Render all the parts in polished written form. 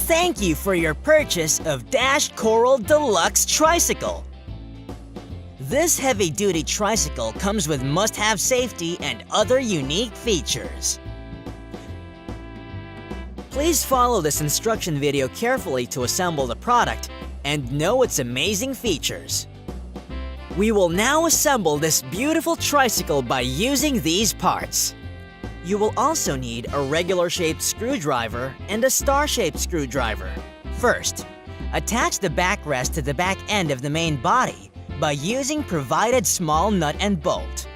Thank you for your purchase of Coral Deluxe Tricycle. This heavy-duty tricycle comes with must-have safety and other unique features. Please follow this instruction video carefully to assemble the product and know its amazing features. We will now assemble this beautiful tricycle by using these parts. You will also need a regular-shaped screwdriver and a star-shaped screwdriver. First, attach the backrest to the back end of the main body by using provided small nut and bolt.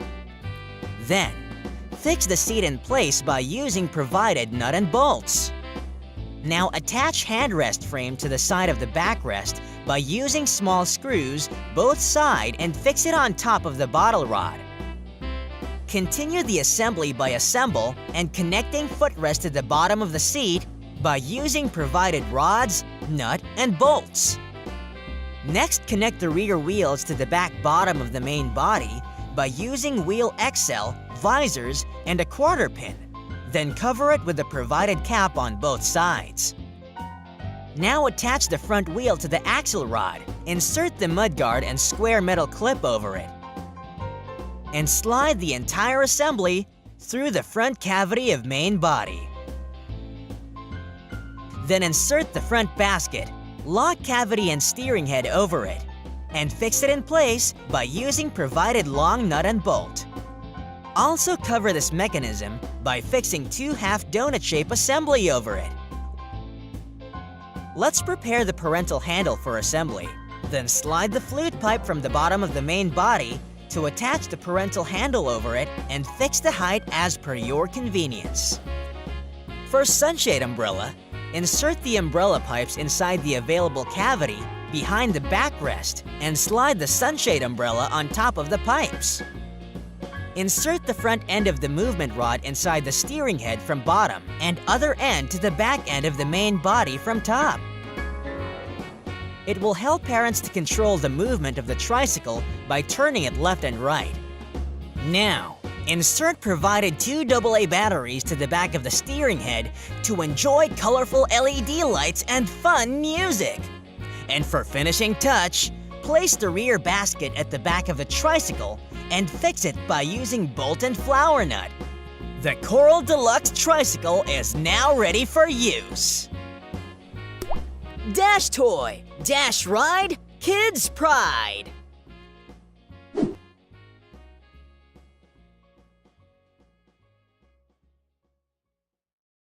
Then, fix the seat in place by using provided nut and bolts. Now attach handrest frame to the side of the backrest by using small screws both side and fix it on top of the bottle rod. Continue the assembly by assemble and connecting footrest to the bottom of the seat by using provided rods, nut, and bolts. Next, connect the rear wheels to the back bottom of the main body by using wheel XL, visors, and a quarter pin. Then cover it with the provided cap on both sides. Now attach the front wheel to the axle rod, insert the mudguard and square metal clip over it, and slide the entire assembly through the front cavity of main body. Then insert the front basket, lock cavity and steering head over it, and fix it in place by using provided long nut and bolt. Also cover this mechanism by fixing two half-donut-shape assembly over it. Let's prepare the parental handle for assembly. Then slide the flute pipe from the bottom of the main body to attach the parental handle over it and fix the height as per your convenience. For sunshade umbrella, insert the umbrella pipes inside the available cavity behind the backrest and slide the sunshade umbrella on top of the pipes. Insert the front end of the movement rod inside the steering head from bottom and other end to the back end of the main body from top. It will help parents to control the movement of the tricycle by turning it left and right. Now, insert provided two AA batteries to the back of the steering head to enjoy colorful LED lights and fun music. And for finishing touch, place the rear basket at the back of the tricycle and fix it by using bolt and flower nut. The Coral Deluxe Tricycle is now ready for use. Dash Toy, Dash Ride, Kids Pride.